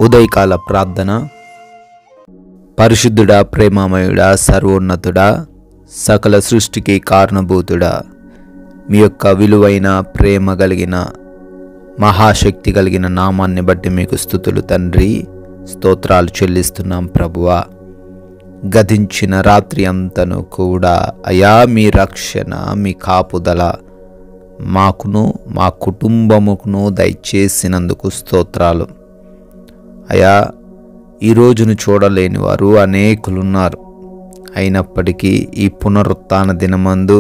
ఉదయకాల ప్రార్థన. పరిశుద్ధుడా, ప్రేమమయుడా, సర్వోన్నతుడా, సకల సృష్టికి కారణభూతుడా, మీ యొక్క విలువైన ప్రేమ కలిగిన మహాశక్తి కలిగిన నామాన్ని బట్టి మీకు స్తుతులు తండ్రి, స్తోత్రాలు చెల్లిస్తున్నాం ప్రభువా. గతించిన రాత్రి అంతను కూడా అయా మీ రక్షణ, మీ కాపుదల మాకును మా కుటుంబముకును దయచేసినందుకు స్తోత్రాలు. అయా, ఈ రోజును చూడలేని వారు అనేకులున్నారు. అయినప్పటికీ ఈ పునరుత్థాన దినమందు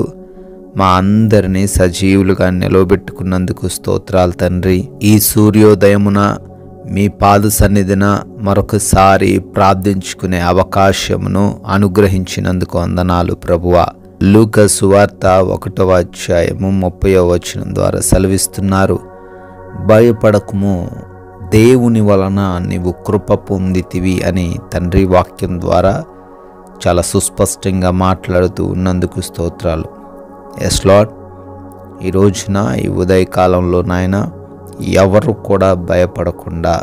మా అందరినీ సజీవులుగా నిలవబెట్టుకున్నందుకు స్తోత్రాలు తండ్రి. ఈ సూర్యోదయమున మీ పాద సన్నిధిన మరొకసారి ప్రార్థించుకునే అవకాశమును అనుగ్రహించినందుకు వందనాలు ప్రభువా. లూకా సువార్త 1వ అధ్యాయము 30వ వచనం ద్వారా సెలవిస్తున్నారు, భయపడకుము, దేవుని వలన నీవు కృప పొందితివి అని తండ్రి వాక్యం ద్వారా చాలా సుస్పష్టంగా మాట్లాడుతూ ఉన్నందుకు స్తోత్రాలు. ఎస్ లార్డ్, ఈ రోజున ఈ ఉదయకాలంలో నాయన ఎవరు కూడా భయపడకుండా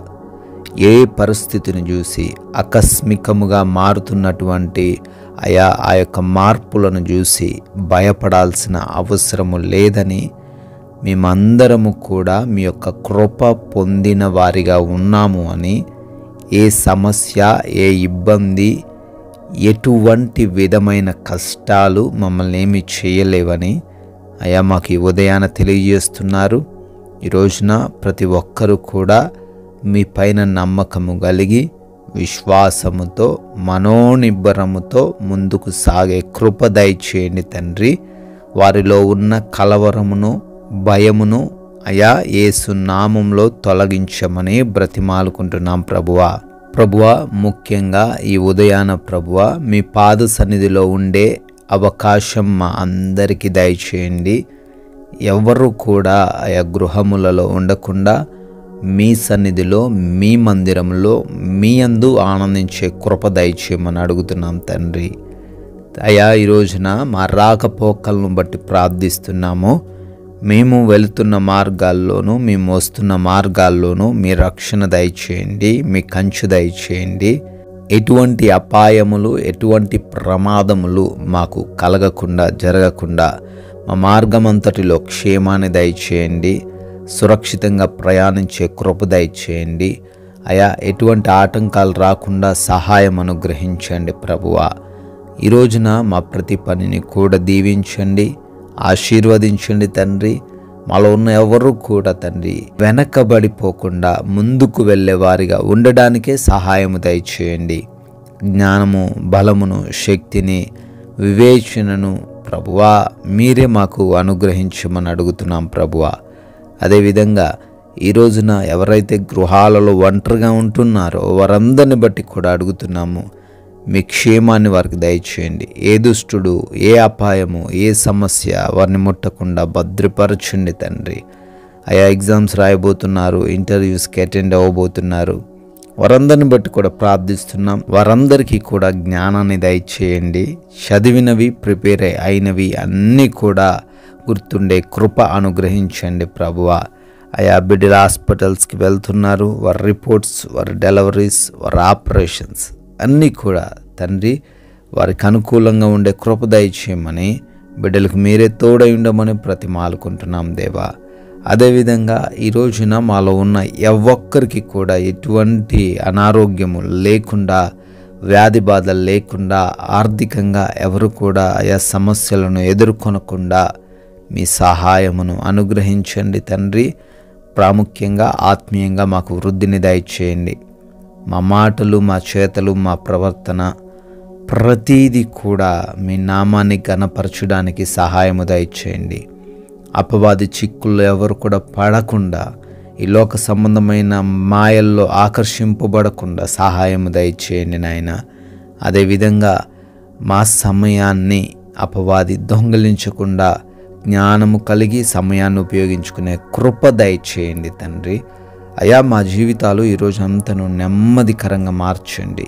ఏ పరిస్థితిని చూసి ఆకస్మికముగా మారుతున్నటువంటి ఆ యొక్క మార్పులను చూసి భయపడాల్సిన అవసరము లేదని, మేమందరము కూడా మీ యొక్క కృప పొందిన వారిగా ఉన్నాము అని, ఏ సమస్య, ఏ ఇబ్బంది, ఎటువంటి విధమైన కష్టాలు మమ్మల్ని ఏమి చేయలేవని అయా మాకు ఈ ఉదయాన తెలియజేస్తున్నారు. ఈ రోజున ప్రతి ఒక్కరూ కూడా మీ పైన నమ్మకము కలిగి విశ్వాసముతో మనోనిబ్బరముతో ముందుకు సాగే కృప దయచేయండి తండ్రి. వారిలో ఉన్న కలవరమును, భయమును అయా యేసు నామములో తొలగించమని బ్రతిమాలుకుంటున్నాం ప్రభువా. ముఖ్యంగా ఈ ఉదయాన ప్రభువా, మీ పాద సన్నిధిలో ఉండే అవకాశం మా అందరికీ దయచేయండి. ఎవరు కూడా ఆయా గృహములలో ఉండకుండా మీ సన్నిధిలో, మీ మందిరంలో, మీ యందు ఆనందించే కృప దయచేయమని అడుగుతున్నాం తండ్రి. అయా, ఈ రోజున మా రాకపోకలను బట్టి ప్రార్థిస్తున్నాము. మేము వెళుతున్న మార్గాల్లోనూ, మేము వస్తున్న మార్గాల్లోనూ మీ రక్షణ దయచేయండి, మీ కంచు దయచేయండి. ఎటువంటి అపాయములు, ఎటువంటి ప్రమాదములు మాకు కలగకుండా, జరగకుండా మా మార్గమంతటిలో క్షేమాన్ని దయచేయండి. సురక్షితంగా ప్రయాణించే కృప దయచేయండి. అయా, ఎటువంటి ఆటంకాలు రాకుండా సహాయం అనుగ్రహించండి ప్రభువా. ఈ రోజున మా ప్రతి పనిని కూడా దీవించండి, ఆశీర్వదించండి తండ్రి. మాలో ఉన్న ఎవరు కూడా తండ్రి వెనకబడిపోకుండా ముందుకు వెళ్ళే వారిగా ఉండడానికే సహాయము దయచేయండి. జ్ఞానము, బలమును, శక్తిని, వివేచనను ప్రభువా మీరే మాకు అనుగ్రహించమని అడుగుతున్నాం ప్రభువా. అదేవిధంగా ఈ రోజున ఎవరైతే గృహాలలో ఒంటరిగా ఉంటున్నారో వారందరిని బట్టి కూడా అడుగుతున్నాము, మీ క్షేమాన్ని వారికి దయచేయండి. ఏ దుష్టుడు, ఏ అపాయము, ఏ సమస్య వారిని ముట్టకుండా భద్రపరచండి తండ్రి. అయా, ఎగ్జామ్స్ రాయబోతున్నారు, ఇంటర్వ్యూస్కి అటెండ్ అవ్వబోతున్నారు, వారందరిని బట్టి కూడా ప్రార్థిస్తున్నాం. వారందరికీ కూడా జ్ఞానాన్ని దయచేయండి. చదివినవి, ప్రిపేర్ అయినవి అన్నీ కూడా గుర్తుండే కృప అనుగ్రహించండి ప్రభువా. అయా, బిడ్డల హాస్పిటల్స్కి వెళ్తున్నారు, వారి రిపోర్ట్స్, వారి డెలివరీస్, వారి ఆపరేషన్స్ అన్నీ కూడా తండ్రి వారికి అనుకూలంగా ఉండే కృప దయచేయమని, బిడ్డలకు మీరే తోడై ఉండమని బ్రతిమాలుకుంటున్నాం దేవా. అదేవిధంగా ఈ రోజున మాలో ఉన్న ఒక్కరికి కూడా ఎటువంటి అనారోగ్యము లేకుండా, వ్యాధి బాధలు లేకుండా, ఆర్థికంగా ఎవరు కూడా ఆయా సమస్యలను ఎదుర్కొనకుండా మీ సహాయమును అనుగ్రహించండి తండ్రి. ప్రాముఖ్యంగా ఆత్మీయంగా మాకు వృద్ధిని దయచేయండి. మా మాటలు, మా చేతలు, మా ప్రవర్తన ప్రతీది కూడా మీ నామాన్ని ఘనపరచడానికి సహాయము దయచేయండి. అపవాది చిక్కుల్లో ఎవరు కూడా పడకుండా, ఈ లోక సంబంధమైన మాయల్లో ఆకర్షింపబడకుండా సహాయము దయచేయండి నాయన. అదేవిధంగా మా సమయాన్ని అపవాది దొంగిలించకుండా జ్ఞానము కలిగి సమయాన్ని ఉపయోగించుకునే కృప దయచేయండి తండ్రి. అయా, మా జీవితాలు ఈరోజు అంతను నెమ్మదికరంగా మార్చండి.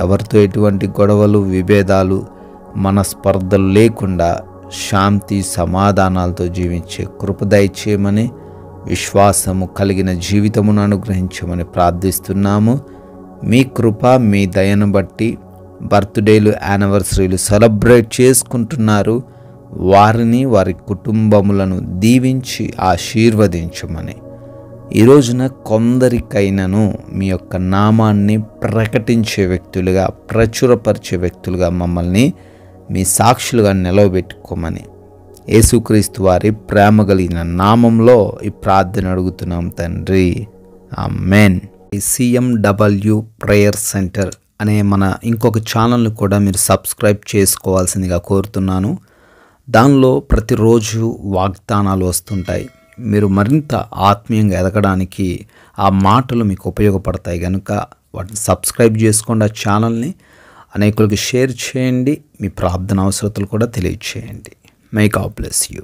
ఎవరితో ఎటువంటి గొడవలు, విభేదాలు, మనస్పర్ధలు లేకుండా శాంతి సమాధానాలతో జీవించే కృప దయచేయమని విశ్వాసము కలిగిన జీవితమును అనుగ్రహించమని ప్రార్థిస్తున్నాము. మీ కృప, మీ దయను బట్టి బర్త్డేలు, యానివర్సరీలు సెలబ్రేట్ చేసుకుంటున్నారు. వారిని, వారి కుటుంబములను దీవించి ఆశీర్వదించమని, ఈ రోజున కొందరికైనాను మీ యొక్క నామాన్ని ప్రకటించే వ్యక్తులుగా, ప్రచురపరిచే వ్యక్తులుగా మమ్మల్ని మీ సాక్షులుగా నిలవబెట్టుకోమని యేసుక్రీస్తు వారి ప్రేమ కలిగిన నామంలో ఈ ప్రార్థన అడుగుతున్నాం తండ్రి, ఆమేన్. CMW ప్రేయర్ సెంటర్ అనే మన ఇంకొక ఛానల్ని కూడా మీరు సబ్స్క్రైబ్ చేసుకోవాల్సిందిగా కోరుతున్నాను. దానిలో ప్రతిరోజు వాగ్దానాలు వస్తుంటాయి. మీరు మరింత ఆత్మీయంగా ఎదగడానికి ఆ మాటలు మీకు ఉపయోగపడతాయి కనుక వాటిని సబ్స్క్రైబ్ చేసుకోండి. ఆ ఛానల్ని అనేకులకు షేర్ చేయండి. మీ ప్రార్థన అవసరతలు కూడా తెలియచేయండి. May God bless you.